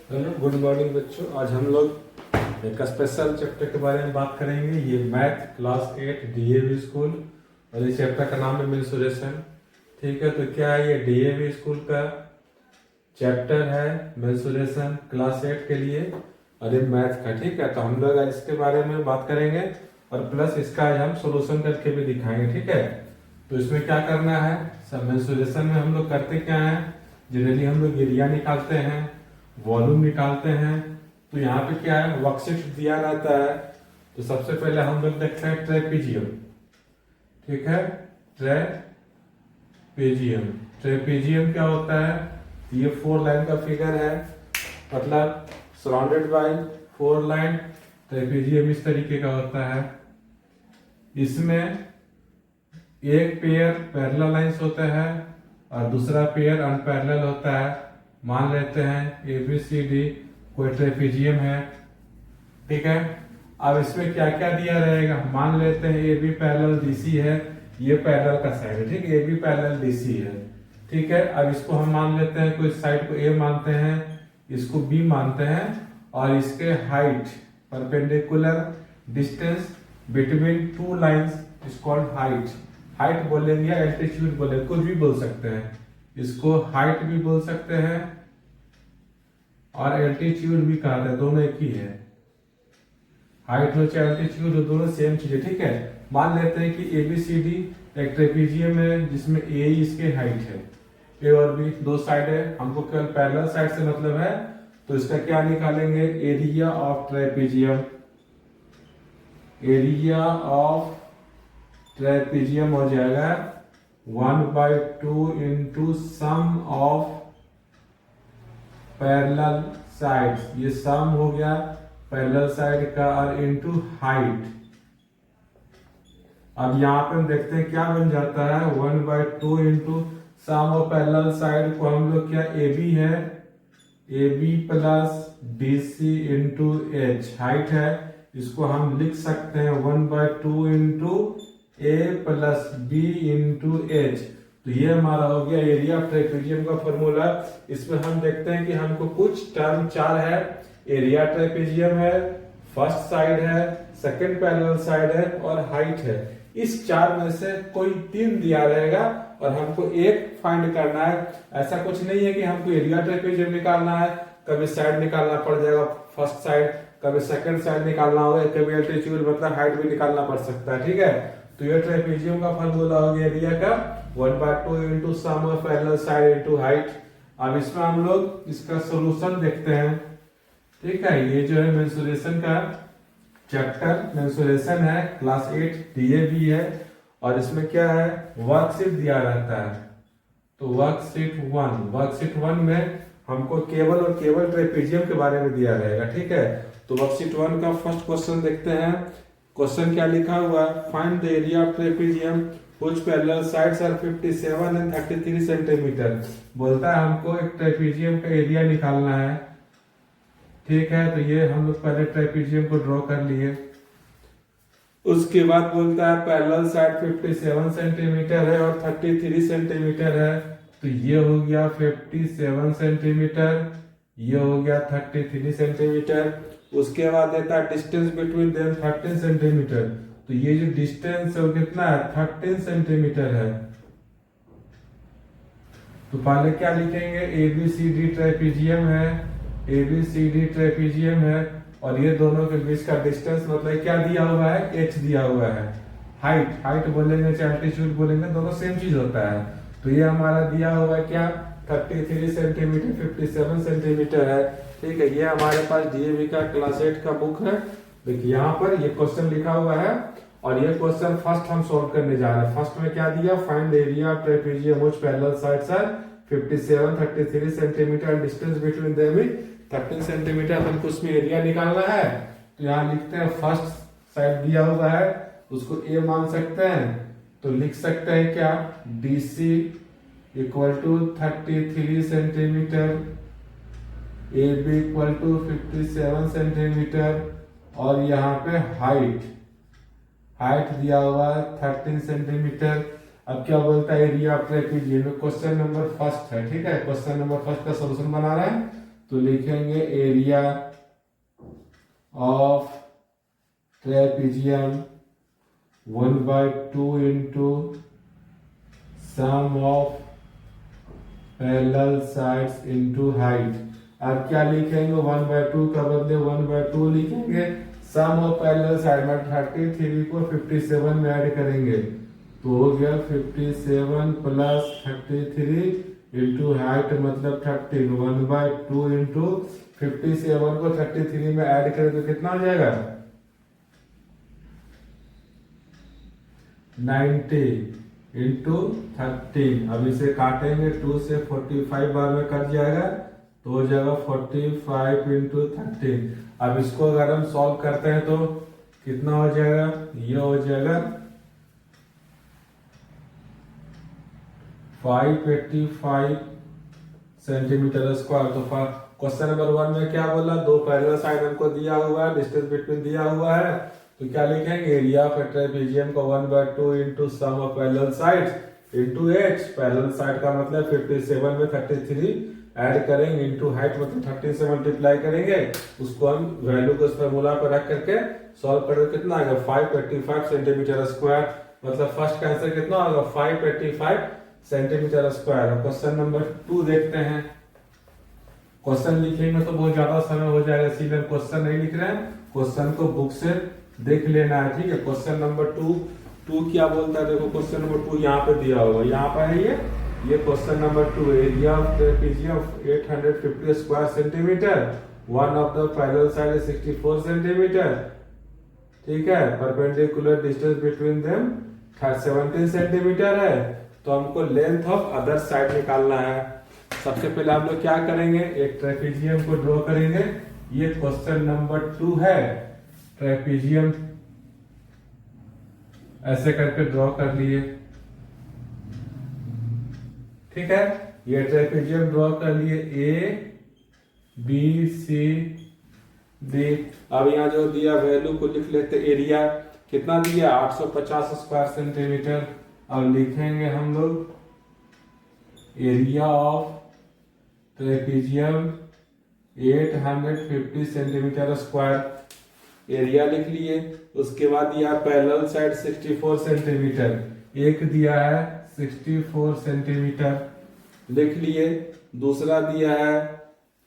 Hello, good morning बच्चों। आज हम लोग एक स्पेशल चैप्टर के बारे में बात करेंगे। ये मैथ क्लास 8 डीएवी स्कूल और इस चैप्टर का नाम है मेंसुरेशन। ठीक है, तो क्या है, ये डीएवी स्कूल का चैप्टर है मेंसुरेशन क्लास 8 के लिए और ये मैथ का। ठीक है, तो हम लोग आज इसके बारे में बात करेंगे और प्लस इसका आज हम सोल्यूशन करके भी दिखाएंगे। ठीक है, तो इसमें क्या करना है, सब मेंसुरेशन में हम लोग करते क्या है, जनरली हम लोग एरिया निकालते हैं, वॉल्यूम निकालते हैं। तो यहाँ पे क्या है, वर्कशीट दिया रहता है। तो सबसे पहले हम लोग देखते हैं ट्रेपीजियम। ठीक है, ट्रेपीजियम। ट्रेपीजियम क्या होता है, ये 4 लाइन का फिगर है, मतलब सराउंडेड बाय 4 लाइन। ट्रेपीजियम इस तरीके का होता है। इसमें एक पेयर पैरेलल लाइंस होते हैं और दूसरा पेयर अनपैरेलल होता है। मान लेते हैं ABCD कोई ट्रेपीजियम है। ठीक है, अब इसमें क्या क्या दिया रहेगा, मान लेते हैं AB पैरेलल DC है, ये पैरेलल का साइड है। ठीक है, AB पैरेलल DC है। ठीक है, अब इसको हम मान लेते हैं, कोई साइड को A मानते हैं, इसको B मानते हैं और इसके height perpendicular distance between 2 lines is called height. Height बोलेंगे या एल्टीट्यूड बोलेंगे, कुछ भी बोल सकते हैं। इसको हाइट भी बोल सकते हैं और एल्टीट्यूड भी कहते हैं, दोनों एक ही है। हाइट हो चाहे एल्टीट्यूड हो, दोनों सेम चीज है। ठीक है, मान लेते हैं कि ABCD एक ट्रेपीजियम है जिसमें A इसके हाइट है, A और B दो साइड है। हमको केवल पैरेलल साइड से मतलब है, तो इसका क्या निकालेंगे, area of trapezium. Area of trapezium हो जाएगा 1/2 into sum of parallel sides. ये सम हो गया पैरेलल साइड का और इंटू हाइट। अब यहाँ पे हम देखते हैं क्या बन जाता है, 1/2 into sum of parallel side को हम लोग क्या, AB है, AB plus DC into H height है। इसको हम लिख सकते हैं 1/2 into A plus B into H। तो ये हमारा हो गया एरिया ऑफ ट्रेपीजियम का फॉर्मूला। इसमें हम देखते हैं कि हमको कुछ टर्म 4 है। एरिया ट्रेपीजियम है, फर्स्ट साइड है, सेकंड पैरेलल साइड है और हाइट है। इस 4 में से कोई 3 दिया रहेगा और हमको एक फाइंड करना है। ऐसा कुछ नहीं है कि हमको एरिया ट्रेपीजियम निकालना है, कभी साइड निकालना पड़ जाएगा फर्स्ट साइड, कभी सेकंड साइड निकालना होगा, कभी एल्टीट्यूड मतलब हाइट भी निकालना पड़ सकता है। ठीक है, तो ये ट्रेपीजियम का फॉर्मूला हो गया एरिया का 1/2 into sum of parallel side into height. अब इसमें हम लोग इसका सॉल्यूशन देखते हैं। ठीक है, ये जो है मेंसुरेशन का चैप्टर मेंसुरेशन है, क्लास 8 DAV है और इसमें क्या है, वर्कशीट दिया रहता है। तो वर्कशीट 1 में हमको केबल और केबल ट्रेपीजियम के बारे में दिया रहेगा। ठीक है, तो वर्कशीट 1 का फर्स्ट क्वेश्चन देखते हैं। क्वेश्चन क्या लिखा हुआ है, find the area of trapezium which parallel sides are 57 and 33 centimetre. बोलता है हमको एक ट्रेपीजियम का एरिया निकालना है। ठीक है, तो ये हम लोग पहले ट्रेपीजियम को ड्रॉ कर लिए। उसके बाद बोलता है पैरेलल साइड 57 सेंटीमीटर है और 33 सेंटीमीटर है। तो ये हो गया 57 सेंटीमीटर, ये हो गया 33 सेंटीमीटर। उसके बाद देता है डिस्टेंस बिटवीन देम 13 सेंटीमीटर। तो ये जो डिस्टेंस है वो कितना है, 13 सेंटीमीटर है। तो पहले क्या लिखेंगे, ABCD ट्रेपीजियम है, ABCD ट्रेपीजियम है और ये दोनों के बीच का डिस्टेंस मतलब क्या दिया हुआ है, H दिया हुआ है। हाइट बोलेंगे चाहे एल्टीट्यूड बोलेंगे, दोनों सेम चीज होता है। तो ये हमारा दिया हुआ है क्या, 33 सेंटीमीटर 57 सेंटीमीटर है। ठीक है, ये हमारे पास DAV का क्लास 8 का बुक है। देखिए यहाँ पर ये क्वेश्चन लिखा हुआ है और ये क्वेश्चन फर्स्ट हम सॉल्व करने जा रहे हैं। फर्स्ट में क्या दिया, find the area of trapezium which parallel sides are 57 33 centimetre, distance between them 13 centimetre. हमको उसमें एरिया निकालना है। तो यहाँ लिखते हैं फर्स्ट साइड दिया हुआ है, उसको A मान सकते हैं। तो लिख सकते हैं क्या, DC equal to 33 centimetre, AB equal to 57 centimetre और यहाँ पे हाइट दिया हुआ है 13 सेंटीमीटर। अब क्या बोलता है, area of trapezium. Question number first है। ठीक है, क्वेश्चन नंबर फर्स्ट का सॉल्यूशन बना रहे हैं। तो लिखेंगे area of trapezium 1/2 into sum of parallel sides into height. अब क्या लिखेंगे 1/2 का बदले 1/2 लिखेंगे, सम ऑफ पैरेलल साइड में 33 को 57 में ऐड करेंगे तो हो गया 57 प्लस 33 इंटू हाइट मतलब 13, 1/2 इंटू 57 को 33 में ऐड करें तो कितना हो जाएगा 90 इंटू 13। अब इसे काटेंगे 2 से 45 बार में कट जाएगा तो हो जाएगा 45 इंटू 13। अब इसको अगर हम सॉल्व करते हैं तो कितना हो जाएगा, ये हो जाएगा 585 सेंटीमीटर स्क्वायर। तो क्वेश्चन नंबर 1 में क्या बोला, दो पैरेलल साइड हमको दिया हुआ है, डिस्टेंस बिटवीन दिया हुआ है, तो क्या लिखेंगे एरिया ऑफ ट्रेपीजियम को 1/2 into sum of parallel sides into H. Parallel side का मतलब 57 में 33 ऐड करेंगे इंटू हाइट मतलब 30 से मल्टीप्लाई करेंगे, उसको हम वैल्यू को इस फॉर्मूला पर रख करके सॉल्व करेंगे कितना आएगा 585 सेंटीमीटर स्क्वायर। मतलब फर्स्ट का आंसर कितना होगा 585 सेंटीमीटर स्क्वायर। क्वेश्चन नंबर 2 देखते हैं। क्वेश्चन लिखेंगे तो बहुत ज्यादा समय हो जाएगा, इसीलिए क्वेश्चन नहीं लिख रहे हैं, क्वेश्चन को बुक से देख लेना है, ठीक है। क्वेश्चन नंबर 2 क्या बोलता है, देखो क्वेश्चन नंबर 2 यहाँ पे दिया होगा, यहाँ पर है ये question number 2, area of trapezium 850 square centimetre, one of the parallel side is 64 centimetre, ठीक है। Perpendicular distance between them 17 centimetre है, तो हमको लेंथ ऑफ अदर साइड निकालना है। सबसे पहले हम लोग क्या करेंगे, एक ट्रेपीजियम को ड्रॉ करेंगे। ये क्वेश्चन नंबर 2 है, ट्रेपीजियम ऐसे करके ड्रॉ कर लिए, ठीक है। ये ट्रेपीजियम ड्रॉ कर लिए A B C D। अब यहाँ जो दिया वैल्यू को लिख लेते, एरिया कितना दिया 850 स्क्वायर सेंटीमीटर। अब लिखेंगे हम लोग area of trapezium 850 centimetre square, area लिख लिए। उसके बाद दिया पैरेलल साइड 64 सेंटीमीटर, एक दिया है 64 सेंटीमीटर लिख लिए। दूसरा दिया है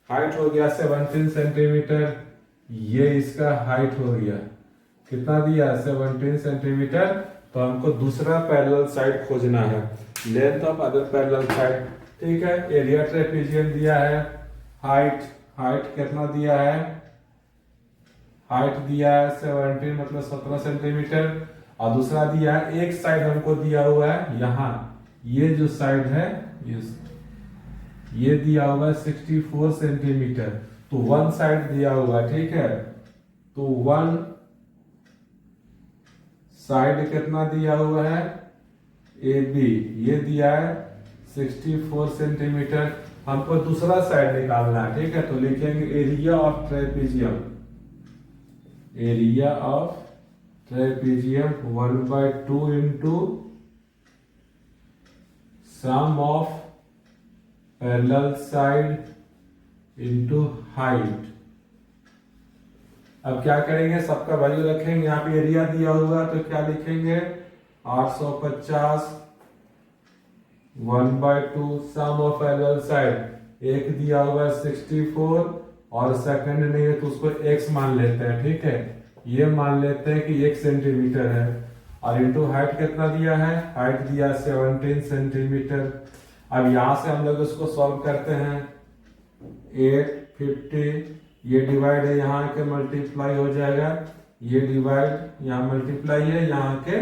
हाइट हो गया 17 सेंटीमीटर, ये इसका हाइट हो गया, कितना दिया 17 सेंटीमीटर। तो हमको दूसरा पैरेलल साइड खोजना है, length of other parallel side, ठीक है। एरिया ट्रेपीजियम दिया है, हाइट कितना दिया है, हाइट दिया है 17 मतलब 17 सेंटीमीटर। और दूसरा दिया है एक साइड हमको दिया हुआ है यहाँ, ये जो साइड है ये दिया हुआ है 64 सेंटीमीटर, तो वन साइड दिया हुआ है, ठीक है। तो वन साइड कितना दिया हुआ है AB, ये दिया है 64 सेंटीमीटर। हमको दूसरा साइड निकालना है, ठीक है। तो लिखेंगे area of trapezium, area of trapezium 1/2 into sum of parallel side into height. अब क्या करेंगे, सबका वैल्यू रखेंगे, यहाँ पे एरिया दिया हुआ तो क्या लिखेंगे 850 1/2 सम ऑफ पैरेलल साइड, एक दिया हुआ है 64 और सेकंड नहीं है तो उसको x मान लेते हैं, ठीक है। ये मान लेते हैं कि 1 सेंटीमीटर है, और इंटू हाइट कितना दिया है, हाइट दिया 17 सेंटीमीटर। अब यहां से हम लोग इसको सॉल्व करते हैं, 850 ये डिवाइड है, यहाँ के मल्टीप्लाई हो जाएगा, ये डिवाइड यहाँ मल्टीप्लाई है, यहाँ के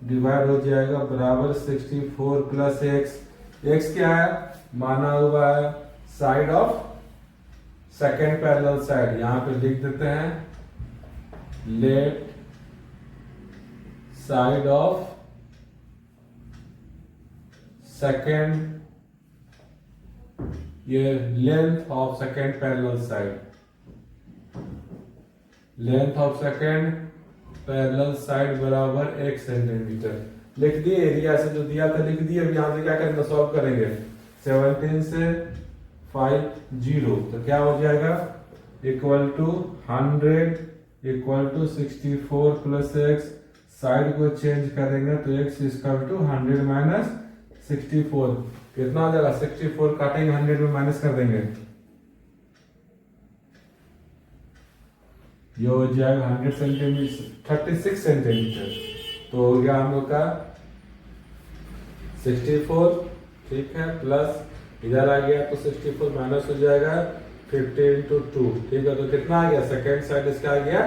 डिवाइड हो जाएगा, बराबर 64 प्लस x क्या है, माना हुआ है side of second parallel side, यहाँ पे लिख देते हैं लेट साइड ऑफ सेकेंड, ये length of second parallel side, length of second parallel side बराबर 1 सेंटीमीटर लिख दिए। एरिया से जो दिया था लिख दिए। अब यहां से क्या करेंगे, सॉल्व करेंगे, 17 से तो क्या हो जाएगा equal to 100 equal to 64 plus x, side को चेंज करेंगे तो x इक्वल टू 100 माइनस 64, कितना हो जाएगा 64 काटेंगे 100 में माइनस कर देंगे, ये हो जाएगा 100 सेंटीमीटर 36 सेंटीमीटर, तो हो गया हम लोग का 64, ठीक है, प्लस इधर आ गया तो 64 माइनस हो जाएगा 50 इंटू 2, ठीक है, तो कितना आ गया सेकेंड साइड इसका आ गया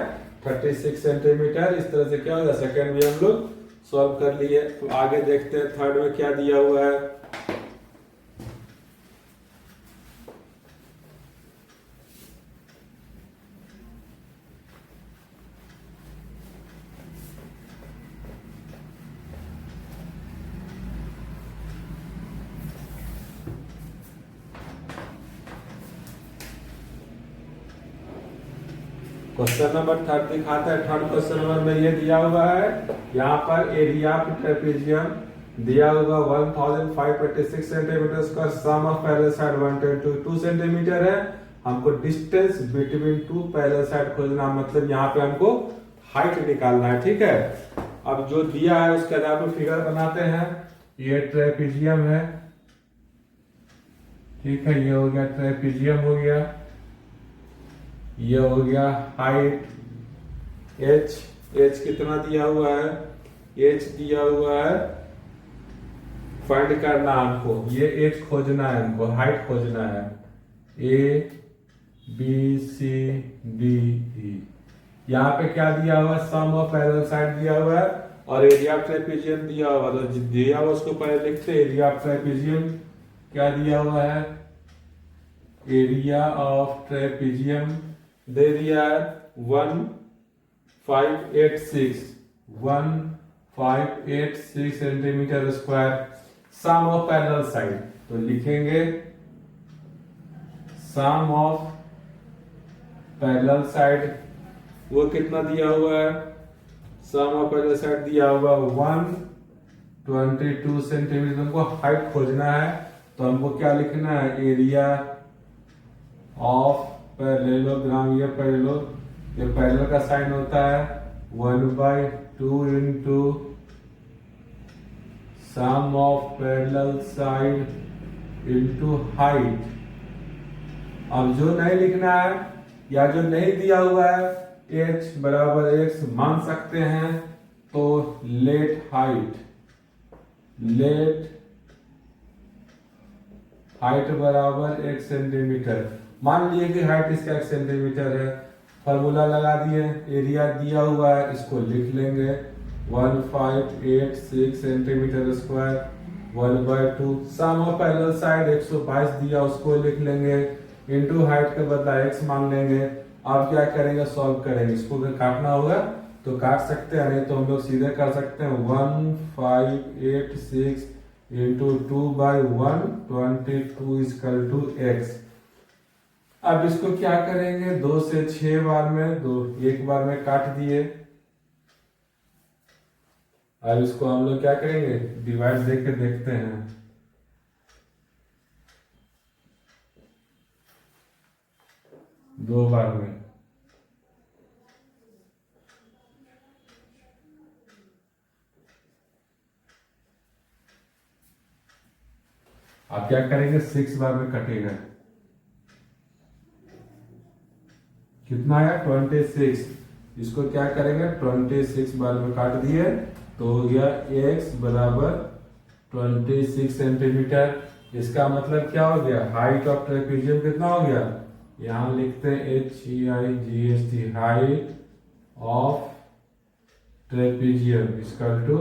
36 सेंटीमीटर। इस तरह से क्या होगा सेकेंड भी हम लोग सॉल्व कर लिए। तो आगे देखते हैं थर्ड में क्या दिया हुआ है। क्वेश्चन नंबर 3 दिखाता है। थर्ड क्वेश्चन नंबर में ये दिया हुआ है, यहाँ पर एरिया ऑफ ट्रेपेजियम दिया हुआ 1586 centimetre square, sum of parallel side 122 centimetre है। हमको distance between two parallel side खोजना, मतलब यहाँ पे हमको हाइट निकालना है, ठीक है। अब जो दिया है उसके आधार पर फिगर बनाते हैं। ये ट्रेपेजियम है, ठीक है, ये हो गया ट्रेपेजियम हो गया, ये हो गया हाइट h कितना दिया हुआ है, h दिया हुआ है, फाइंड करना हमको, ये h खोजना है, हमको हाइट खोजना है, a b c d e। यहाँ पे क्या दिया हुआ है, सम ऑफ पैरेलल साइड दिया हुआ है और एरिया ऑफ ट्रेपेजियम दिया हुआ है। तो दिया हुआ उसको पहले लिखते हैं। एरिया ऑफ ट्रेपेजियम क्या दिया हुआ है, एरिया ऑफ ट्रेपेजियम दे दिया है 1586 centimetre square, sum of parallel side, तो लिखेंगे सम ऑफ पैरेलल साइड, वो कितना दिया हुआ है, सम ऑफ पैरेलल साइड दिया हुआ 122 सेंटीमीटर। हमको हाइट खोजना है तो हमको क्या लिखना है, एरिया ऑफ पैरेललोग्राम, ये पैरेलल का साइन होता है 1/2 into sum of parallel side into height. अब जो नहीं लिखना है या जो नहीं दिया हुआ है h बराबर x मान सकते हैं, तो लेट हाइट बराबर 1 सेंटीमीटर, मान लिए कि हाइट इसका 1 सेंटीमीटर है, फॉर्मूला लगा दिए, एरिया दिया हुआ है इसको लिख लेंगे 1586 centimetre square 1/2, sum of parallel side 122 दिया उसको लिख लेंगे, इनटू हाइट के बदला x मान लेंगे। अब क्या करेंगे, सॉल्व करेंगे, इसको काटना होगा तो काट सकते हैं, नहीं तो हम लोग सीधे कर सकते हैं 1586 इंटू 2/122 इक्वल टू x। अब इसको क्या करेंगे, 2 से 6 बार में, एक बार में काट दिए। अब इसको हम लोग क्या करेंगे, डिवाइड देके देखते हैं। दो बार में आप क्या करेंगे, 6 बार में कटेगा, कितना आया 26। इसको क्या करेंगे 26 बार में काट दिए तो हो गया x बराबर 26 सेंटीमीटर। इसका मतलब क्या हो गया, हाइट ऑफ ट्रेपेजियम कितना हो गया, यहां लिखते हैं HEIGHT, height of trapezium equal to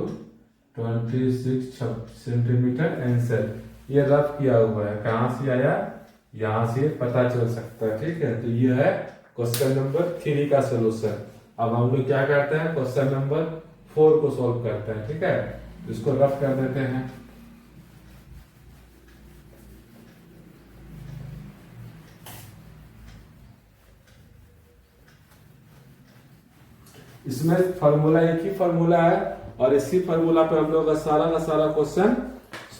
26 centimetre answer. ये रफ किया हुआ है, कहां से आया, यहां से पता चल सकता है, ठीक है। तो ये है क्वेश्चन नंबर 3 का सोल्यूशन। अब हम लोग क्या करते हैं, क्वेश्चन नंबर 4 को सॉल्व करते हैं, ठीक है। इसको रफ कर देते हैं। इसमें फॉर्मूला एक ही फॉर्मूला है और इसी फॉर्मूला पे हम लोग का सारा क्वेश्चन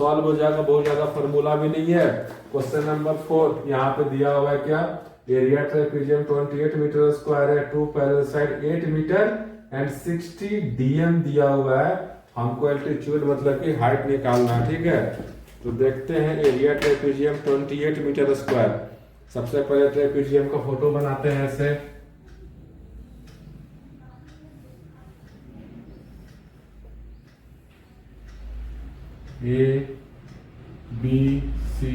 सॉल्व हो जाएगा, बहुत ज्यादा फॉर्मूला भी नहीं है। क्वेश्चन नंबर 4 यहाँ पे दिया हुआ है क्या, एरिया ट्रेपेजियम 28 मीटर स्क्वायर है, two parallel side 8 metre and 60 DM दिया हुआ है। हमको एल्टीट्यूड मतलब कि हाइट निकालना है, ठीक है। तो देखते हैं एरिया ट्रेपेजियम 28 मीटर स्क्वायर। सबसे पहले ट्रेपेजियम का फोटो बनाते हैं ऐसे, ए बी सी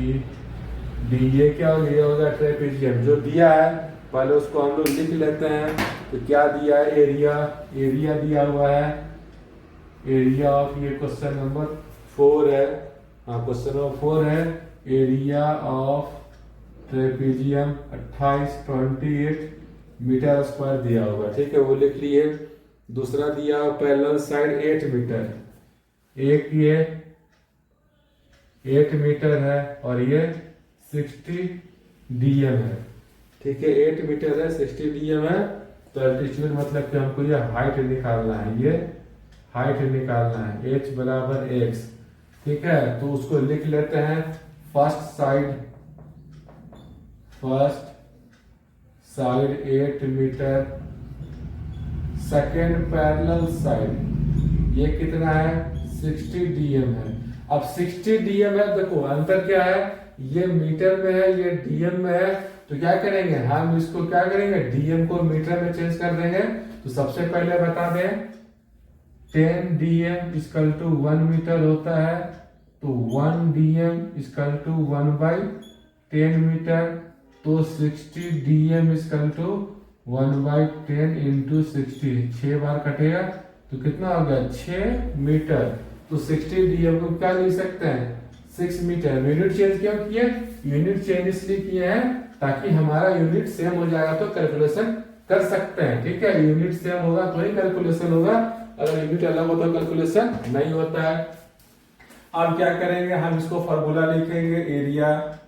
डी, ये क्या होगा ट्रेपेजियम जो दिया है, पहले उसको हम लोग लिख लेते हैं। तो क्या दिया है, एरिया दिया हुआ है, एरिया ऑफ, ये क्वेश्चन नंबर 4 है, हाँ क्वेश्चन नंबर 4 है, area of trapezium 28 metre square दिया हुआ, ठीक है, वो लिख लिए। दूसरा दिया पैरेलल साइड 8 मीटर, एक ये 8 मीटर है और ये 60 डीएम है, ठीक है, 8 मीटर है 60 डीएम है। तो एल्टीट्यूड मतलब कि हमको ये हाइट निकालना है, ये हाइट निकालना है, h बराबर x, ठीक है। तो उसको लिख लेते हैं, first side 8 metre, second parallel side ये कितना है 60 डीएम है। अब 60 डीएम है, देखो अंतर क्या है, ये मीटर में है, ये डीएम में है। तो क्या करेंगे हम, इसको क्या करेंगे, डीएम को मीटर में चेंज कर देंगे। तो सबसे पहले बता दें 10 डीएम इक्वल टू 1 मीटर होता है, तो 1 डीएम इक्वल टू 1/10 मीटर। तो 60 डीएम इक्वल टू 1/10 इंटू 60, 6 बार कटेगा तो कितना हो गया 6 मीटर। तो 60 डीएम को क्या लिख सकते हैं 6 मीटर। यूनिट चेंज क्यों किए, यूनिट चेंज इसलिए किए हैं ताकि हमारा यूनिट सेम हो जाएगा तो कैलकुलेशन कर सकते हैं, ठीक है। यूनिट सेम होगा तो ही कैलकुलेशन होगा, अगर यूनिट अलग होता तो कैलकुलेशन नहीं होता है। अब क्या करेंगे, हम इसको फॉर्मूला लिखेंगे, area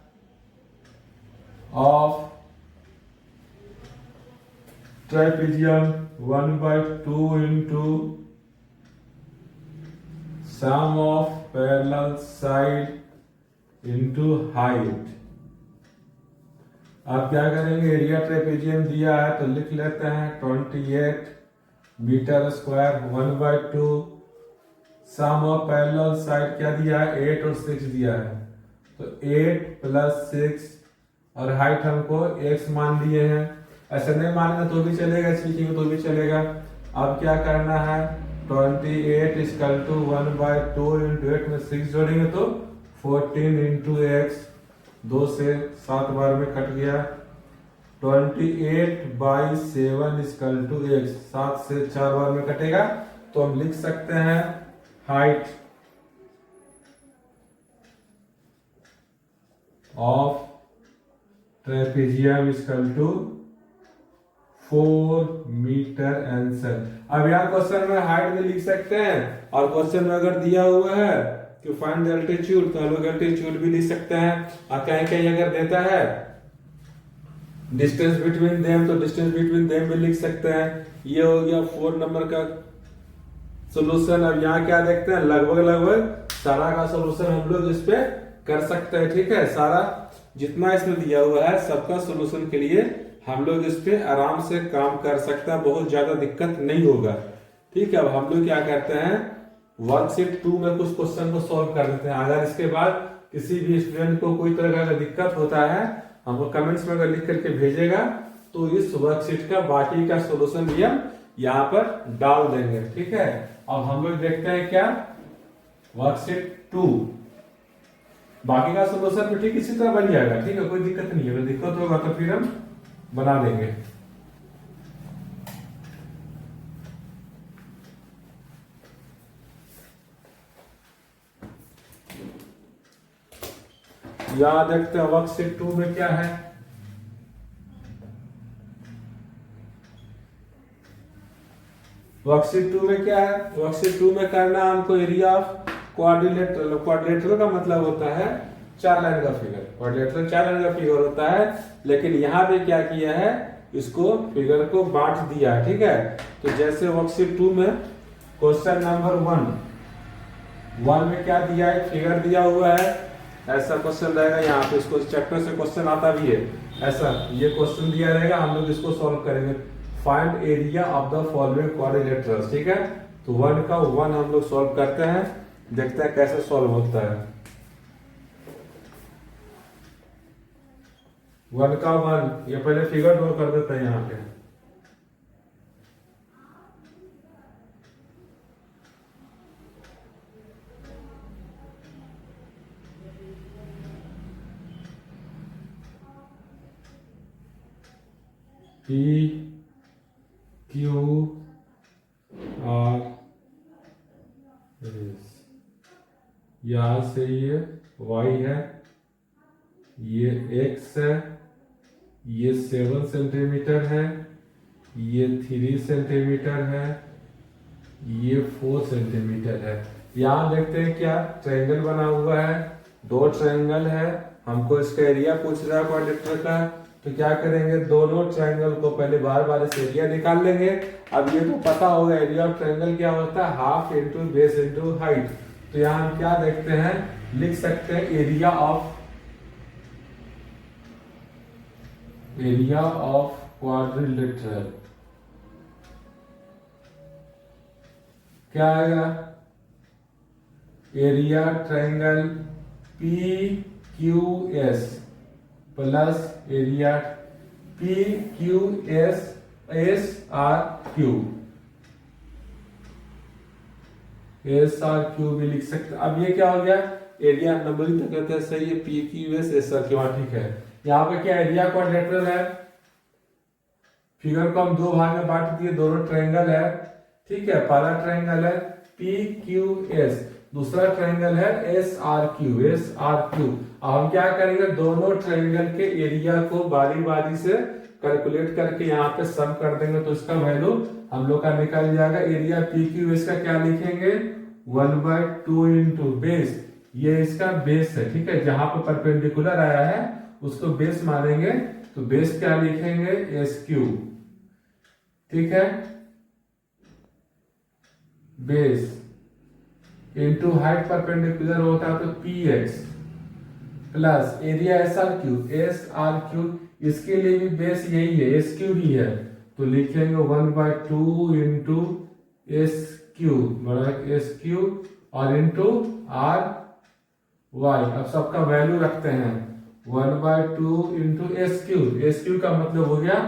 of trapezium 1/2 into sum of parallel side into height. अब क्या करेंगे, एरिया ट्रेपेजियम दिया है तो लिख लेते हैं 28 metre square 1/2, sum of parallel side क्या दिया है 8 और 6 दिया है, तो 8 + 6 और हाइट हमको x मान लिए हैं। ऐसे नहीं मानेंगे तो भी चलेगा, सीखेंगे तो भी चलेगा। अब क्या करना है 28 = 1/2 इंटू 8 में 6 जोड़ेंगे तो 14 इंटू x, 2 से 7 बार में कट गया। 28/7 = x, 7 से 4 बार में कटेगा। तो हम लिख सकते हैं height of trapezium = 4 metre answer. अब यहाँ क्वेश्चन में हाइट भी लिख सकते हैं, और क्वेश्चन में अगर दिया हुआ है कि फाइंड द एल्टीट्यूड तो हम लोग एल्टीट्यूड भी लिख सकते हैं। और कहीं कहीं अगर देता है डिस्टेंस बिटवीन देम तो डिस्टेंस बिटवीन देम भी लिख सकते हैं। ये हो गया 4 नंबर का सोल्यूशन। अब यहाँ क्या देखते हैं, लगभग सारा का सोल्यूशन हम लोग इस पे कर सकते हैं, ठीक है। सारा जितना इसमें दिया हुआ है सबका सोल्यूशन के लिए हम लोग इस पे आराम से काम कर सकते हैं, बहुत ज्यादा दिक्कत नहीं होगा, ठीक है। अब हम लोग क्या करते हैं वर्कशीट 2 में कुछ क्वेश्चन को सॉल्व कर देते हैं। अगर इसके बाद किसी भी स्टूडेंट को कोई तरह का दिक्कत होता है हमको कमेंट्स में अगर लिख करके भेजेगा तो इस वर्कशीट का बाकी का सोल्यूशन भी हम यहाँ पर डाल देंगे, ठीक है। अब हम लोग देखते हैं क्या वर्कशीट 2, बाकी का सोल्यूशन भी ठीक इसी तरह बन जाएगा, ठीक है, कोई दिक्कत नहीं है। अगर दिक्कत होगा तो फिर हम बना देंगे। यहां देखते हैं वर्कशीट 2 में क्या है। वर्कशीट 2 में क्या है, वर्कशीट 2 में करना हमको एरिया ऑफ क्वाड्रिलेटरल। क्वाड्रिलेटरल का मतलब होता है 4 लाइन का फिगर, क्वाड्रिलेटरल 4 लाइन का फिगर होता है। लेकिन यहाँ पे क्या किया है, इसको फिगर को बांट दिया है, ठीक है। तो जैसे वर्कशीट 2 में क्वेश्चन नंबर 1 वन में क्या दिया है, फिगर दिया हुआ है, ऐसा क्वेश्चन रहेगा यहाँ पे, इसको चैप्टर से क्वेश्चन आता भी है ऐसा, ये क्वेश्चन दिया रहेगा, हम लोग इसको सॉल्व करेंगे। Find area of the following quadrilaterals, ठीक है। तो वन का वन हम लोग सॉल्व करते हैं, देखते हैं कैसे सॉल्व होता है। वन का वन, ये पहले फिगर ड्रॉ कर देते हैं यहाँ पे। पी क्यू आर एस, यहां से ये वाई है, ये एक्स है, ये 7 सेंटीमीटर है, ये 3 सेंटीमीटर है, ये 4 सेंटीमीटर है। यहाँ देखते हैं क्या ट्रायंगल बना हुआ है, दो ट्रायंगल है, हमको इसका एरिया पूछ रहा है क्वाड्रिलेटरल का। तो क्या करेंगे, दोनों ट्रायंगल को पहले बार बार से एरिया निकाल लेंगे। अब ये तो पता होगा एरिया ऑफ ट्रायंगल क्या होता है, half into base into height. तो यहाँ हम क्या देखते हैं, लिख सकते हैं एरिया ऑफ क्वाड्रिलेटरल क्या आएगा, area triangle P Q S plus area P Q S R Q, S R Q भी लिख सकते हैं। अब ये क्या हो गया, एरिया नंबरिंग तक कहते हैं सही है, P Q S R Q, ठीक है। यहाँ पे क्या एरिया क्वाड्रिलेटरल है, फिगर को हम दो भाग में बांट दिए, दोनों ट्रायंगल है, ठीक है। पहला ट्रायंगल है पी क्यू एस, दूसरा ट्रायंगल है S R Q, S R Q. अब हम क्या करेंगे, दोनों ट्रायंगल के एरिया को बारी बारी से कैलकुलेट करके यहाँ पे सम कर देंगे, तो इसका वैल्यू हम लोग का निकल जाएगा। एरिया पी क्यू एस का क्या लिखेंगे, 1/2 इंटू बेस, ये इसका बेस है, ठीक है। जहां पे परपेंडिकुलर आया है उसको बेस मानेंगे, तो बेस क्या लिखेंगे, एस क्यू, ठीक है। बेस इंटू हाइट परपेंडिकुलर होता है तो P x plus area S R Q, S R Q, इसके लिए भी बेस यही है, एस क्यू ही है, तो लिखेंगे 1/2 इंटू एस क्यू बड़ा एस क्यू और इंटू आर वाई। अब सबका वैल्यू रखते हैं, 1/2 इंटू एस क्यू का मतलब हो गया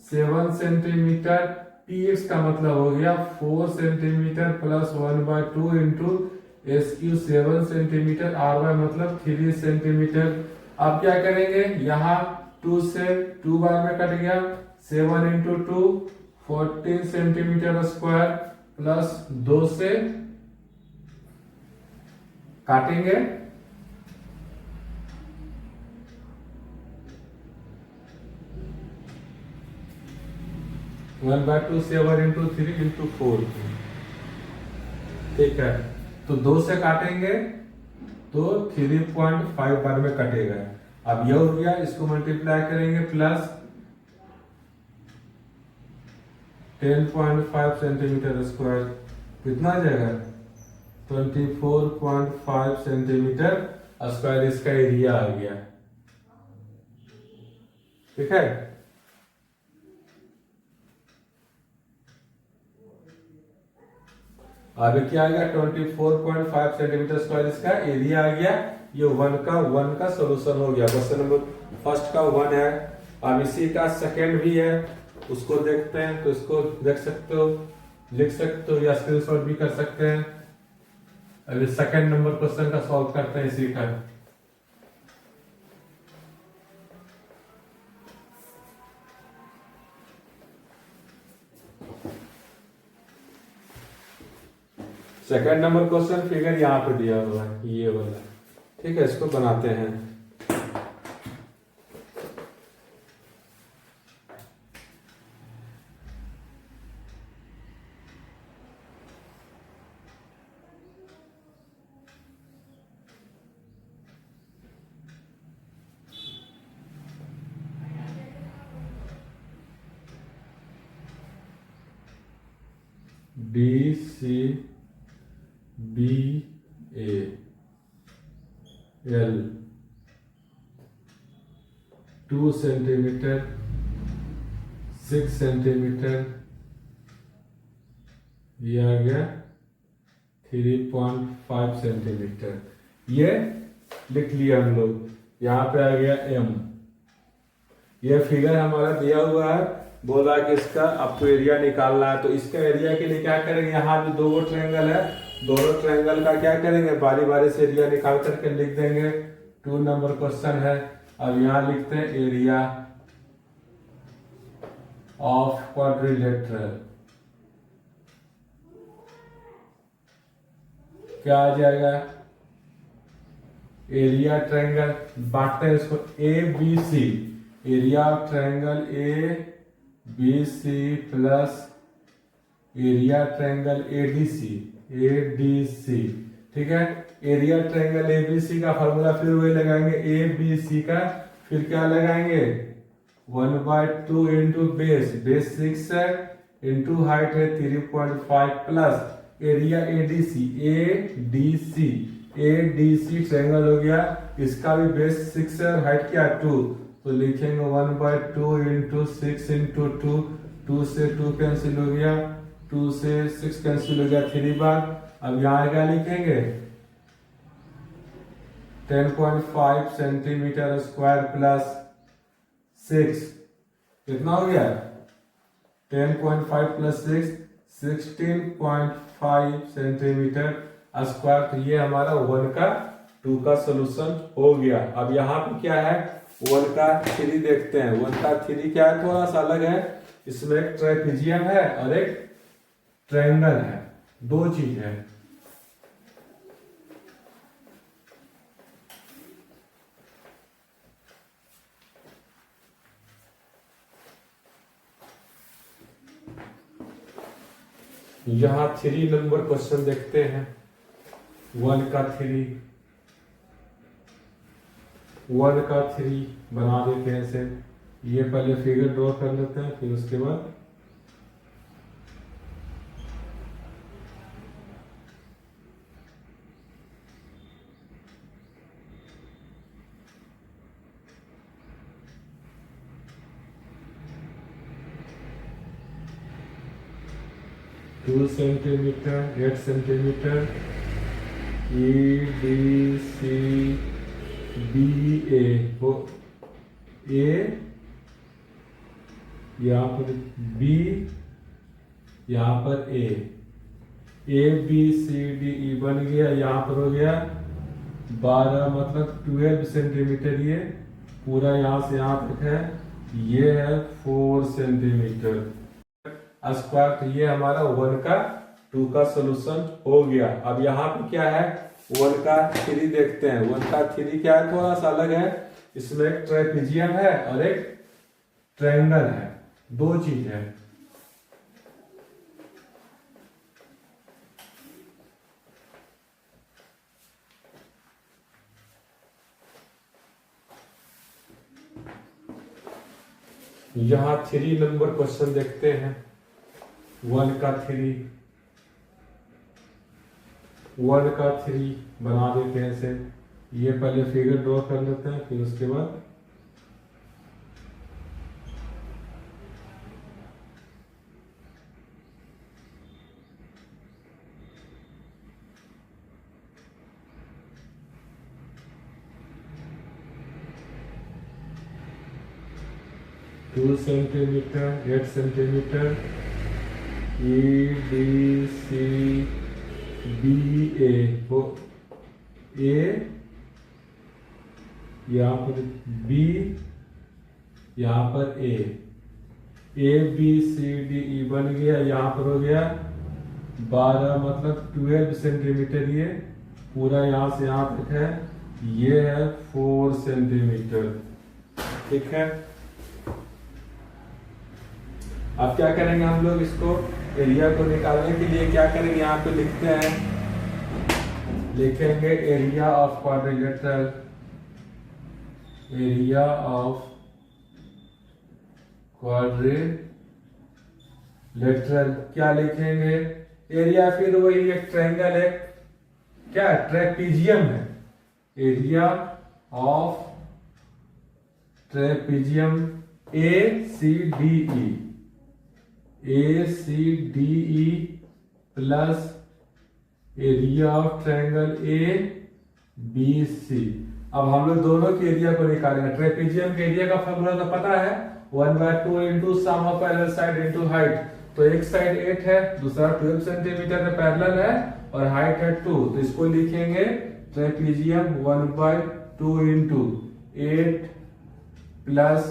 7 सेंटीमीटर, पी एक्स का मतलब हो गया 4 centimetre plus 1/2 into S Q 7 centimetre, R Y मतलब 3 सेंटीमीटर। अब क्या करेंगे, यहाँ 2 से 2 बार में कट गया, 7 इंटू 2 14 सेंटीमीटर स्क्वायर प्लस 2 से काटेंगे, one by two 7 into 3 into 4, ठीक है। तो 2 से काटेंगे तो 3.5 बार में कटेगा। अब यह हो गया, इसको मल्टीप्लाई करेंगे प्लस 10.5 सेंटीमीटर स्क्वायर, कितना आ जाएगा 24.5 सेंटीमीटर स्क्वायर, इसका एरिया आ गया, ठीक है। अब क्या आ गया 24.5 सेंटीमीटर स्क्वायर, इसका एरिया आ गया। ये वन का सोल्यूशन हो गया। क्वेश्चन नंबर फर्स्ट का 1 है। अब इसी का सेकंड भी है, उसको देखते हैं। तो इसको देख सकते हो, लिख सकते हो या स्क्रीनशॉट भी कर सकते हैं। अभी सेकंड नंबर क्वेश्चन का सॉल्व करते हैं इसी का। सेकंड नंबर क्वेश्चन फिगर यहाँ पे दिया हुआ है, ये वाला, ठीक है। इसको बनाते हैं। D C B L 2 centimetre 6 centimetre, ये आ गया 3.5 सेंटीमीटर। ये लिख लिया हम लोग। यहाँ पे आ गया M। ये फिगर हमारा दिया हुआ है, बोला कि इसका आपको एरिया निकालना है। तो इसका एरिया के लिए क्या करेंगे, यहाँ भी दो ट्रायंगल है, दोनों ट्रायंगल का क्या करेंगे, बारी बारी से एरिया निकाल करके लिख देंगे। 2 नंबर क्वेश्चन है। अब यहाँ लिखते हैं एरिया ऑफ क्वाड्रिलेटरल। क्या आ जाएगा, एरिया ट्रायंगल, बांटते हैं इसको A B C, area of triangle A B C plus area triangle A D C. ठीक है, area triangle A B C का फॉर्मूला फिर वही लगाएंगे, ए बी सी का फिर क्या लगाएंगे 1/2 इंटू बेस 6 है, इंटू हाइट है 3.5 plus area A D C triangle हो गया। इसका भी बेस 6 है और हाइट क्या 2, तो लिखेंगे 1/2 इंटू 6 इंटू 2, 2 से 2 कैंसिल हो गया, 2 से 6 कैंसिल हो गया 3 बार। अब यहाँ क्या लिखेंगे 10.5 सेंटीमीटर स्क्वायर प्लस 6, कितना हो गया 10.5 प्लस 6 16.5 सेंटीमीटर स्क्वायर। तो ये हमारा 1 का 2 का सोल्यूशन हो गया। अब यहाँ पे क्या है 1 का 3 देखते हैं। 1 का 3 क्या है, थोड़ा सा अलग है, इसमें एक ट्राइपेजियम है और एक ट्रायंगल है, दो चीज है। यहां 3 नंबर क्वेश्चन देखते हैं। 1 का 3 बना देते हैं ऐसे। ये पहले फिगर ड्रॉ कर लेते हैं, फिर उसके बाद two centimetre 8 centimetre A D C B A हो, ए यहाँ पर बी, यहाँ पर ए बी सी डी ई बन गया। यहाँ पर हो गया 12 मतलब 12 सेंटीमीटर। ये पूरा यहाँ से यहाँ तक है, ये है 4 सेंटीमीटर स्क्वायर। तो ये हमारा 1 का 2 का सोल्यूशन हो गया। अब यहाँ पे क्या है 1 का 3 देखते हैं। 1 का 3 क्या है, थोड़ा सा अलग है, इसमें एक ट्राइपेजियम है और एक ट्रायंगल है, दो चीज है। यहां 3 नंबर क्वेश्चन देखते हैं। 1 का 3 बना देते हैं ऐसे। ये पहले फिगर ड्रॉ कर लेते हैं, फिर उसके बाद two centimetre 8 centimetre A D C B A हो, ए यहाँ पर बी, यहाँ पर ए बी सी डी ई बन गया। यहाँ पर हो गया 12 मतलब 12 सेंटीमीटर। ये पूरा यहाँ से यहाँ तक है, ये है 4 सेंटीमीटर। ठीक है, अब क्या करेंगे हम लोग, इसको एरिया को निकालने के लिए क्या करेंगे, यहाँ पे लिखते हैं, लिखेंगे area of quadrilateral, area of quadrilateral क्या लिखेंगे, एरिया फिर वही एक ट्रायंगल है, क्या ट्रेपेजियम है, area of trapezium ACDE plus area of triangle ABC। अब हम लोग दोनों के एरिया को निकालेंगे। ट्रेपीजियम के एरिया का फॉर्मूला तो पता है, 1/2 into sum of parallel side into height. तो एक साइड 8 है, दूसरा 12 सेंटीमीटर में पैरेलल है और हाइट है 2, तो इसको लिखेंगे ट्रेपीजियम 1/2 इंटू 8 प्लस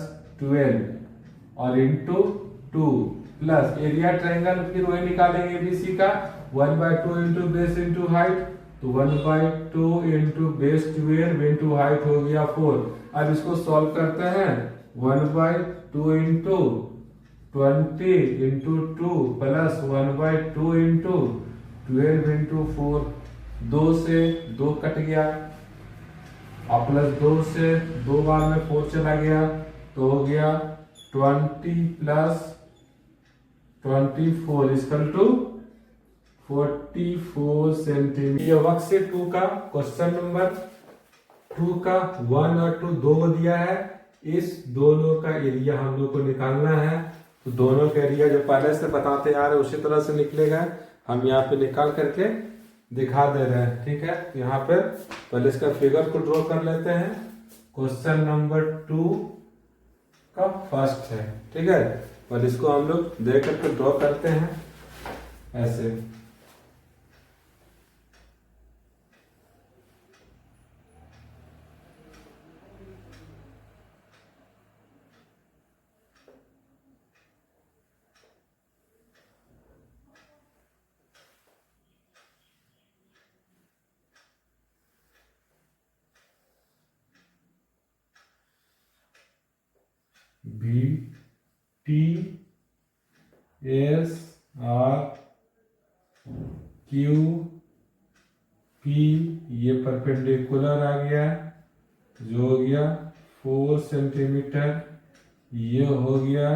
12 और इंटू 2 प्लस एरिया ट्रायंगल, फिर वही निकालेंगे ABC का 1/2 इंटू बेस इंटू हाइट, तो 1/2 इंटू बेस 12 इंटू हाइट हो गया 4। अब इसको सॉल्व करते हैं, 1/2 into 20 into 2 plus 1/2 into 12 into 4, 2 से 2 कट गया और प्लस 2 से 2 बार में 4 चला गया, तो हो गया 20 प्लस 24 इक्वल टू 44 सेंटीमीटर। ये वर्कशीट 2 का क्वेश्चन नंबर 2 का 1 और 2 दो दिया है। इस दोनों का एरिया हम लोग को निकालना है, तो दोनों का एरिया जो पहले से बताते आ रहे हैं उसी तरह से निकलेगा। हम यहाँ पे निकाल करके दिखा दे रहे हैं, ठीक है। यहाँ पे पहले इसका फिगर को ड्रॉ कर लेते हैं। क्वेश्चन नंबर 2 का फर्स्ट है, ठीक है। पहले इसको हम लोग देख करके ड्रॉ करते हैं ऐसे। BTSRQP ये परपेंडिकुलर आ गया, जो हो गया 4 सेंटीमीटर। ये हो गया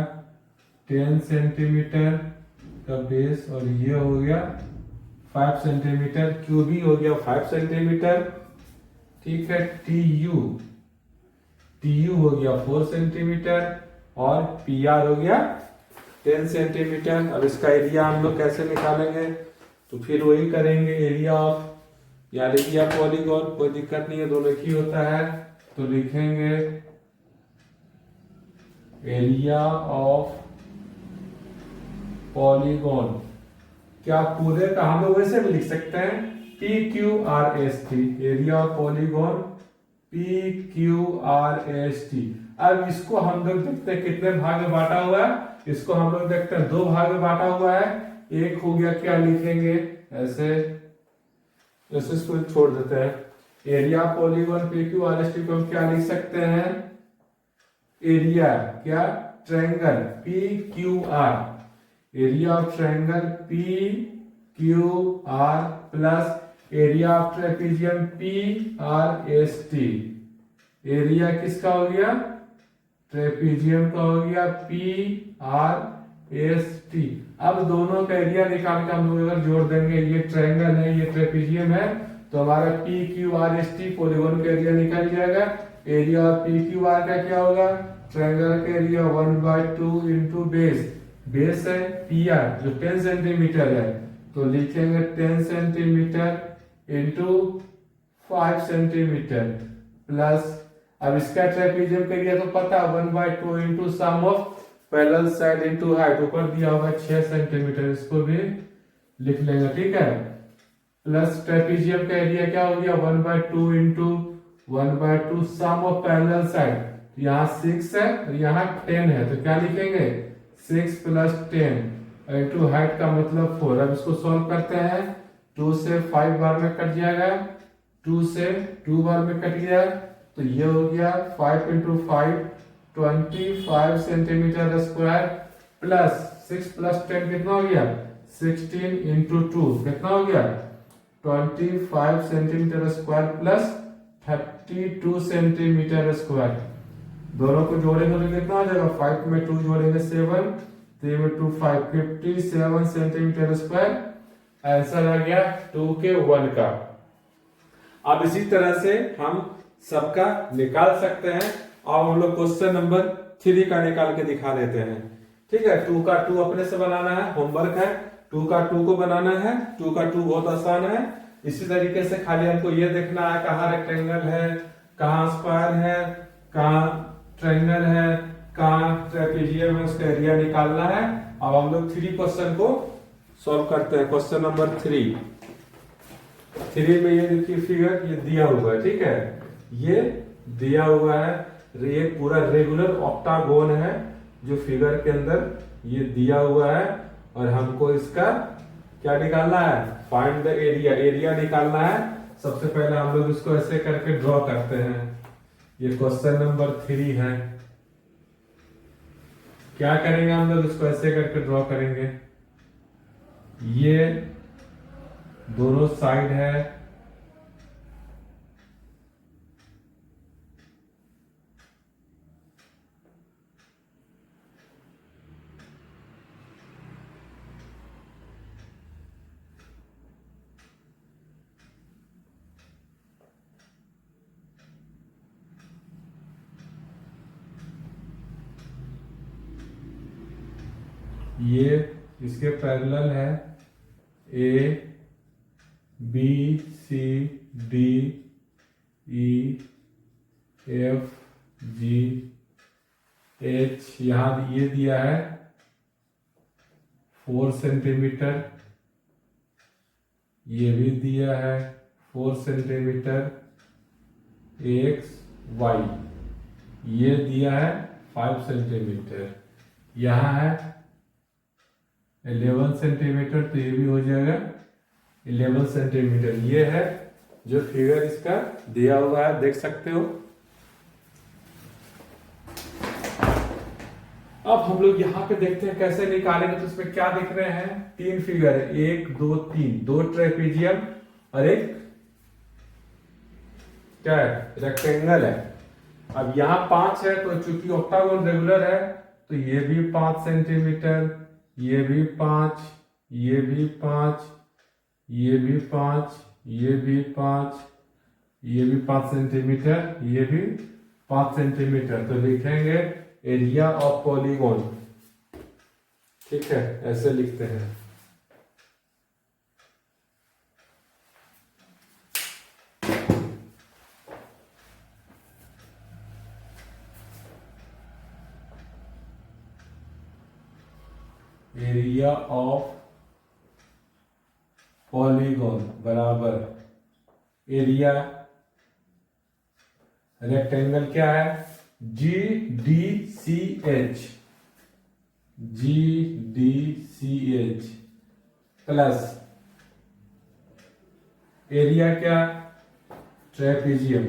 10 सेंटीमीटर का बेस और ये हो गया 5 सेंटीमीटर। QB हो गया 5 सेंटीमीटर, ठीक है। TU हो गया 4 सेंटीमीटर और PR हो गया 10 सेंटीमीटर। अब इसका एरिया हम लोग कैसे निकालेंगे, तो फिर वही करेंगे, एरिया ऑफ या एरिया पॉलीगॉन, कोई दिक्कत नहीं है, दोनों एक ही होता है। तो लिखेंगे एरिया ऑफ पॉलीगॉन, क्या पूरे का हम लोग वैसे भी लिख सकते हैं PQRST, area of polygon PQRST। अब इसको हम लोग देखते हैं कितने भाग में बांटा हुआ है। इसको हम लोग देखते हैं 2 भाग में बांटा हुआ है। एक हो गया, क्या लिखेंगे ऐसे, इसको छोड़ देते हैं। एरिया पॉलीगॉन PQRST को हम क्या लिख सकते हैं, एरिया क्या triangle PQR, area of triangle PQR plus area of trapezium PRST। Area किसका हो गया, ट्रेपीजियम का हो गया PRST। अब दोनों का एरिया निकाल के हम लोग अगर जोड़ देंगे, ये ट्रायंगल है ये ट्रेपीजियम है, तो हमारा PQRST पॉलीगॉन का एरिया निकल जाएगा। एरिया ऑफ PQR का क्या होगा, ट्रायंगल का एरिया 1/2 इंटू बेस है PR जो 10 सेंटीमीटर है, तो लिखेंगे 10 सेंटीमीटर इंटू 5 सेंटीमीटर प्लस, अब इसका ट्रेपीजियम का एरिया तो पता 1/2 into sum of parallel side into height, ऊपर दिया होगा 6 सेंटीमीटर, इसको भी लिख लेंगे, ठीक है। प्लस ट्रेपीजियम का एरिया क्या हो गया 1/2 into 1/2 sum of parallel side, यहाँ 6 है और यहाँ 10 है, तो क्या लिखेंगे 6 प्लस 10 इंटू हाइट का मतलब 4। अब इसको सॉल्व करते हैं, 2 से 5 बार में कट जाएगा, 2 से 2 बार में कट गया, तो ये हो गया 5 into 5 25 centimetre square plus 6 plus 10 कितना हो गया 16 इंटू 2 कितना हो गया 25 centimetre square plus 32 centimetre square. दोनों को जोड़ेंगे तो कितना हो जाएगा, 5 में 2 जोड़ेंगे 7, 3 में 2 5, 57 सेंटीमीटर स्क्वायर। आंसर आ गया 2 के 1 का। अब इसी तरह से हम सबका निकाल सकते हैं। अब हम लोग क्वेश्चन नंबर 3 का निकाल के दिखा देते हैं। ठीक है, 2 का 2 अपने से बनाना है, होमवर्क है। 2 का 2 को बनाना है। 2 का 2 बहुत आसान है। इसी तरीके से खाली हमको ये देखना है कहाँ रेक्टेंगल है, कहाँ स्क्वायर है, कहाँ ट्रायंगल है, कहाँ ट्रेपेजियम है, उसका एरिया निकालना है। अब हम लोग 3 क्वेश्चन को सॉल्व करते हैं। क्वेश्चन नंबर 3 में ये देखिए फिगर ये दिया हुआ है। ठीक है, ये दिया हुआ है, ये पूरा रेगुलर ऑक्टागोन है जो फिगर के अंदर ये दिया हुआ है। और हमको इसका क्या निकालना है, फाइंड द एरिया, एरिया निकालना है। सबसे पहले हम लोग इसको ऐसे करके ड्रॉ करते हैं। ये क्वेश्चन नंबर 3 है। क्या करेंगे हम लोग, इसको ऐसे करके ड्रॉ करेंगे। ये दोनों साइड है, ये इसके पैरेलल है। A B C D E F G H, यहां ये दिया है 4 सेंटीमीटर, ये भी दिया है 4 सेंटीमीटर, एक्स वाई ये दिया है 5 सेंटीमीटर, यहाँ है 11 सेंटीमीटर, तो ये भी हो जाएगा 11 सेंटीमीटर। ये है जो फिगर इसका दिया हुआ है, देख सकते हो। अब हम लोग यहाँ पे देखते हैं कैसे निकालेंगे। तो इसमें क्या दिख रहे हैं, 3 फिगर है, 1 2 3, 2 ट्रेपेजियम और एक क्या है, रेक्टेंगल है। अब यहाँ 5 है, तो चूंकि ऑक्टागोन रेगुलर है तो ये भी 5 सेंटीमीटर, ये भी 5, ये भी 5, ये भी 5, ये भी 5, ये भी 5 सेंटीमीटर, ये भी 5 सेंटीमीटर। तो लिखेंगे एरिया ऑफ पॉलीगॉन। ठीक है, ऐसे लिखते हैं। एरिया ऑफ पॉलीगॉन बराबर एरिया रेक्टेंगल क्या है, G D C H, G D C H plus area क्या, ट्रेपेजियम,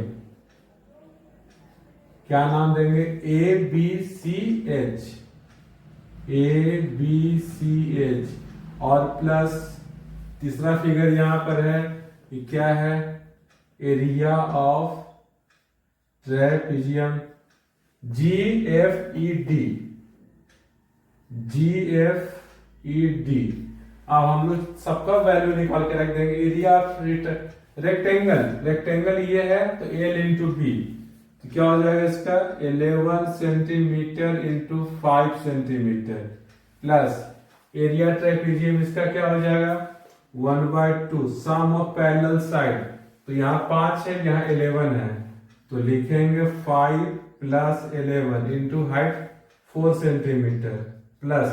क्या नाम देंगे, A B C H, A B C H, और प्लस तीसरा फिगर यहां पर है, ये क्या है, area of trapezium, G F E D, G F E D. अब हम लोग सबका वैल्यू निकाल के रख देंगे। एरिया ऑफ रेक्टेंगल, रेक्टेंगल ये है तो एल इंटू बी, तो क्या हो जाएगा इसका 11 centimetre into 5 centimetre, plus area trapezium इसका क्या हो जाएगा 1/2 सम ऑफ पैरेलल साइड, तो यहाँ 5 है, यहाँ 11 है, तो लिखेंगे 5 plus 11 into height 4 centimetre, plus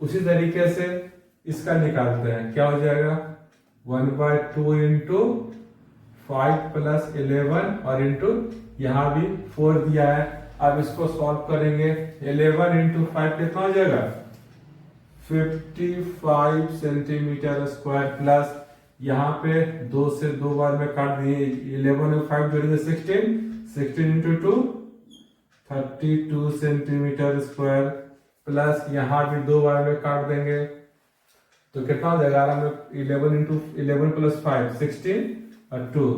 उसी तरीके से इसका निकालते हैं, क्या हो जाएगा 1/2 इंटू 5 प्लस 11 और इंटू यहाँ भी 4 दिया है। अब इसको सॉल्व करेंगे, 11 इंटू 5 कितना हो जाएगा 55 सेंटीमीटर स्क्वायर, प्लस यहाँ पे 2 से 2 बार में काट दिए, 11 और 5 जोड़ेंगे 16 इंटू 2 32 सेंटीमीटर स्क्वायर, प्लस यहाँ भी 2 बार में काट देंगे, तो कितना हो जाएगा 11 इंटू 11 प्लस 5 16 और 2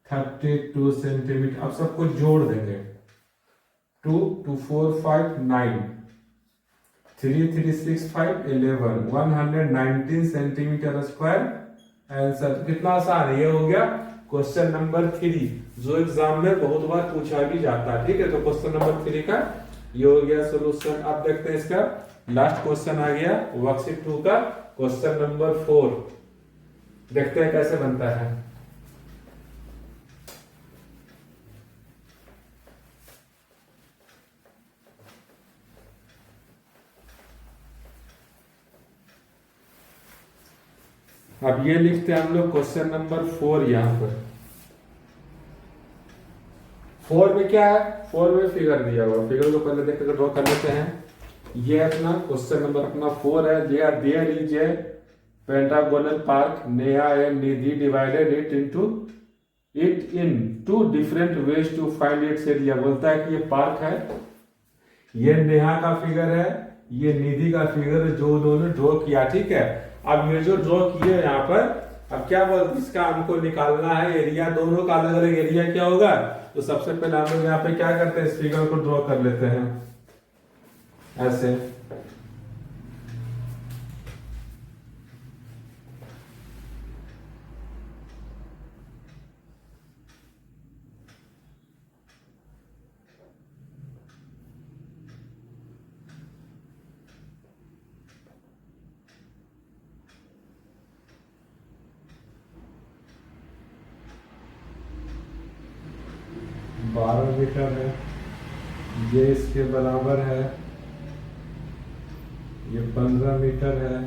32 सेंटीमीटर। अब सबको जोड़ देंगे, 2 2 4 5 9 3 3 6 5 11 119 सेंटीमीटर स्क्वायर आंसर। कितना आसान है, ये हो गया क्वेश्चन नंबर 3 जो एग्जाम में बहुत बार पूछा भी जाता है। ठीक है, तो क्वेश्चन नंबर 3 का ये हो गया सोल्यूशन। अब देखते हैं इसका लास्ट क्वेश्चन आ गया वर्कशीट 2 का क्वेश्चन नंबर 4। देखते हैं कैसे बनता है। अब ये लिखते हैं हम लोग क्वेश्चन नंबर 4। यहां पर 4 में क्या है, 4 में फिगर दिया हुआ, फिगर को पहले देख कर ड्रॉ कर लेते हैं। ये अपना क्वेश्चन नंबर अपना 4 है। There is a pentagonal park, Neha and Nidhi divided it in 2 different ways to find its area. बोलता है कि ये पार्क है, ये नेहा का फिगर है, ये निधि का फिगर है जो उन्होंने ड्रॉ किया। ठीक है, अब ये जो ड्रॉ किए यहाँ पर, अब क्या बोलते इसका हमको निकालना है एरिया, दोनों का अलग अलग एरिया क्या होगा। तो सबसे पहले हम लोग यहाँ पे क्या करते हैं, इस फिगर को ड्रॉ कर लेते हैं ऐसे। बारह मीटर है, ये इसके बराबर है, ये 15 मीटर है,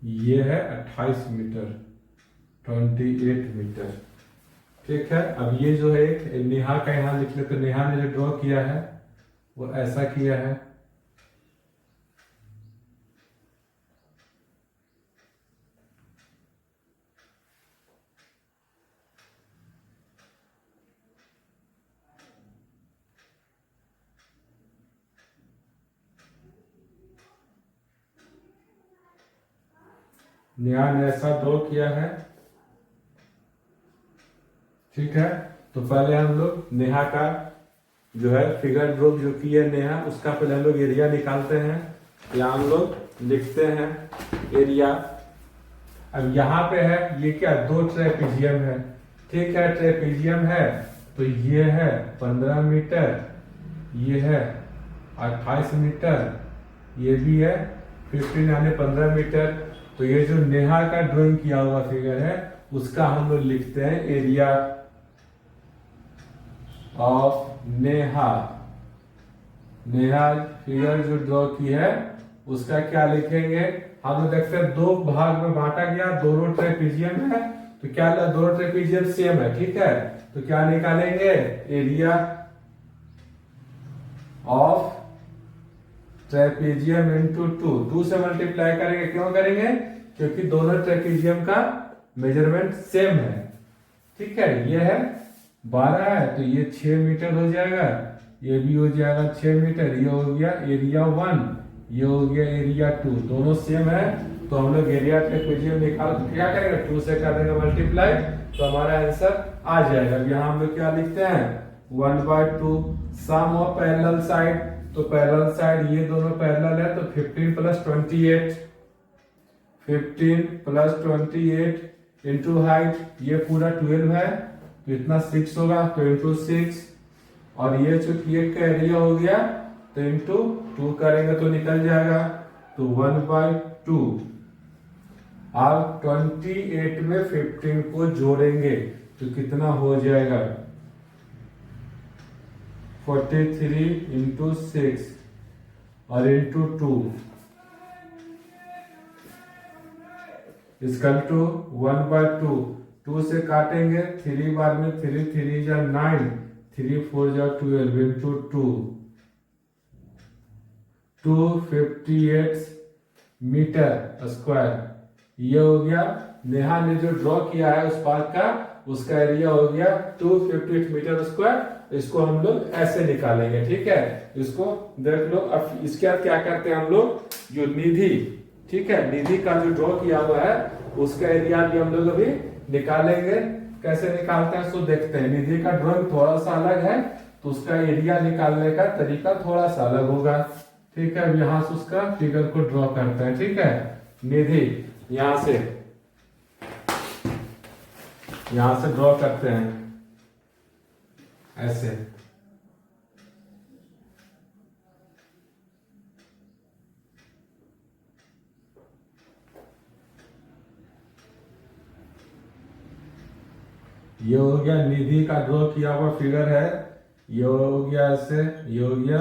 ये है 28 मीटर, 28 मीटर। ठीक है, अब ये जो है नेहा का यहाँ लिख लेते। नेहा ने जो ड्रॉ किया है वो ऐसा किया है। नेहा ने ऐसा ड्रॉ किया है। ठीक है, तो पहले हम लोग नेहा का जो है फिगर ड्रॉ जो की है नेहा, उसका पहले हम लोग एरिया निकालते हैं। यहाँ हम लोग लिखते हैं एरिया। अब यहाँ पे है ये क्या, 2 ट्रेपीजियम है। ठीक है, ट्रेपीजियम है तो ये है 15 मीटर, ये है 28 मीटर, ये भी है 15 यानी 15 मीटर। तो ये जो नेहा का ड्राइंग किया हुआ फिगर है उसका हम लोग लिखते हैं area of Neha. Neha figure जो ड्रॉ की है उसका क्या लिखेंगे, हम लोग देखते हैं 2 भाग में बांटा गया, दोनों ट्रेपीजियम है तो क्या दोनों ट्रेपीजियम सेम है। ठीक है, तो क्या निकालेंगे, एरिया ऑफ ट्रेपीजियम इंटू 2 से मल्टीप्लाई करेंगे। क्यों करेंगे, क्योंकि दोनों ट्रेपीजियम का मेजरमेंट सेम है। ठीक है, ये है 12 है तो ये 6 मीटर हो जाएगा, ये भी हो जाएगा 6 मीटर। ये हो गया एरिया 1, ये हो गया एरिया 2, दोनों सेम है। तो हम लोग एरिया ट्रेपीजियम निकाल तो क्या करेंगे, 2 से कर देंगे मल्टीप्लाई, तो हमारा आंसर आ जाएगा। यहाँ हम लोग क्या लिखते हैं, 1/2 सम ऑफ पैरेलल साइड। तो पैरेलल साइड ये दोनों पैरेलल है तो 15 + 28, 15 + 28 इंटू हाइट, ये पूरा 12 है तो इतना 6 होगा, तो इंटू 6। और ये चूंकि एक का एरिया हो गया तो इंटू 2 करेंगे तो निकल जाएगा, तो 1/2। अब 28 में 15 को जोड़ेंगे तो कितना हो जाएगा, 43 इंटू 6 और इंटू 2 इसकल टू 1/2। 2 से काटेंगे, 3 बार में 3 3 जा 9, 3 4 जा 12 इंटू 2, 258 मीटर स्क्वायर। ये हो गया नेहा ने जो ड्रॉ किया है उस पार्क का, उसका एरिया हो गया 258 मीटर स्क्वायर। इसको हम लोग ऐसे निकालेंगे। ठीक है, इसको देख लो। अब इसके बाद क्या करते हैं हम लोग, जो निधि, ठीक है, निधि का जो ड्रॉ किया हुआ है उसका एरिया भी हम लोग अभी निकालेंगे। कैसे निकालते हैं सो देखते हैं। निधि का ड्रॉइंग थोड़ा सा अलग है तो उसका एरिया निकालने का तरीका थोड़ा सा अलग होगा। ठीक है, अब यहाँ से उसका फिगर को ड्रॉ करते हैं। ठीक है, निधि यहां से ड्रॉ करते हैं ऐसे। ये हो गया निधि का ड्रॉ किया हुआ फिगर है। ये हो गया ऐसे, ये हो गया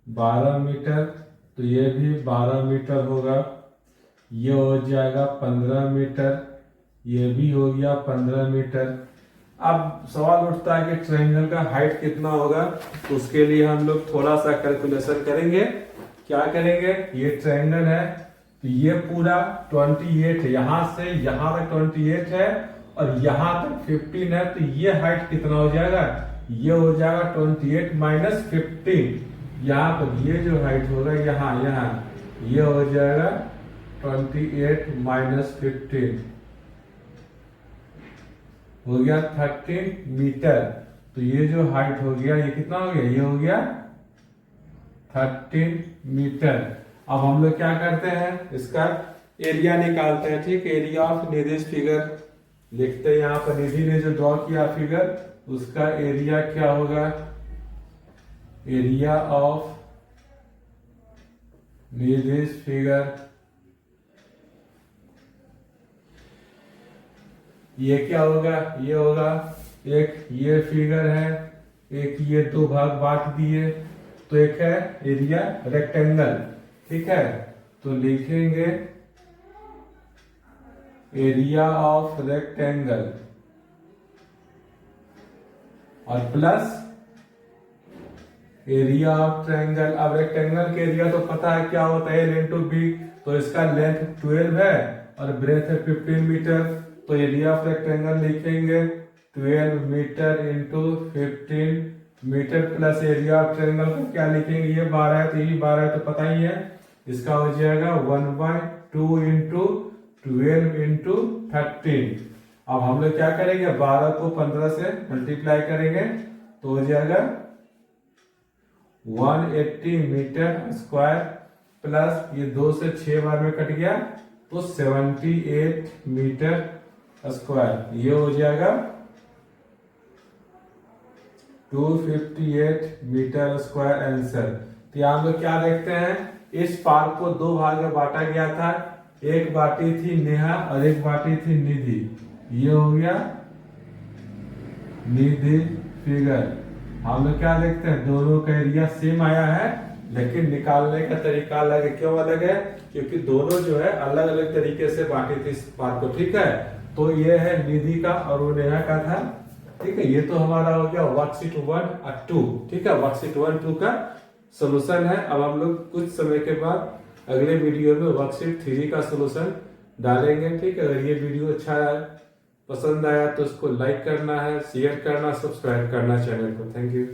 12 मीटर, तो ये भी 12 मीटर होगा। ये हो जाएगा 15 मीटर, ये भी हो गया 15 मीटर। अब सवाल उठता है कि ट्रायंगल का हाइट कितना होगा, तो उसके लिए हम लोग थोड़ा सा कैलकुलेशन करेंगे। क्या करेंगे, ये ट्रायंगल है तो ये पूरा 28 है, यहां से यहां तक 28 है और यहां तक 15 है, तो ये हाइट कितना हो जाएगा, ये हो जाएगा 28 माइनस 15। यहाँ पर ये जो हाइट होगा यहाँ ये हो जाएगा 28 माइनस 15 हो गया 13 मीटर। तो ये जो हाइट हो गया ये कितना हो गया, ये हो गया 13 मीटर। अब हम लोग क्या करते हैं, इसका एरिया निकालते हैं। ठीक, एरिया ऑफ निधिज फिगर लिखते हैं। यहाँ पर निधि ने जो ड्रॉ किया फिगर, उसका एरिया क्या होगा, एरिया ऑफ निधिज फिगर। ये क्या होगा, ये होगा एक ये फिगर है, एक ये दो भाग बांट दिए, तो एक है एरिया रेक्टेंगल। ठीक है, तो लिखेंगे एरिया ऑफ रेक्टेंगल और प्लस एरिया ऑफ ट्रायंगल। अब रेक्टेंगल के एरिया तो पता है क्या होता है, L इंटू बी, तो इसका लेंथ 12 है और ब्रेथ है 15 मीटर, तो एरिया ऑफ रेक्टेंगल लिखेंगे 12 metre into 15 metre plus area of triangle को क्या लिखेंगे, ये 12 है तो ये 12 है तो पता ही है, इसका हो जाएगा 1/2 इंटू 12 इंटू 13। अब हम लोग क्या करेंगे, 12 को 15 से मल्टीप्लाई करेंगे तो हो जाएगा 180 मीटर स्क्वायर प्लस ये 2 से 6 बार में कट गया तो 78 मीटर स्क्वायर, ये हो जाएगा 258 मीटर स्क्वायर आंसर। तो यहाँ हम लोग क्या देखते हैं, इस पार्क को दो भाग में बांटा गया था, एक बाटी थी नेहा और एक बाटी थी निधि। ये हो गया निधि फिगर। हम लोग क्या देखते हैं, दोनों का एरिया सेम आया है लेकिन निकालने का तरीका अलग है। क्यों अलग है, क्योंकि दोनों जो है अलग अलग तरीके से बांटी थी इस पार्क को। ठीक है, तो ये है निधि का और वो नेहा का था। ठीक है, ये तो हमारा हो गया वर्कशीट 1 और 2। ठीक है, वर्कशीट 1 2 का सोल्यूशन है। अब हम लोग कुछ समय के बाद अगले वीडियो में वर्कशीट 3 का सोल्यूशन डालेंगे। ठीक है, अगर ये वीडियो अच्छा पसंद आया तो इसको लाइक करना है, शेयर करना, सब्सक्राइब करना चैनल को। Thank you.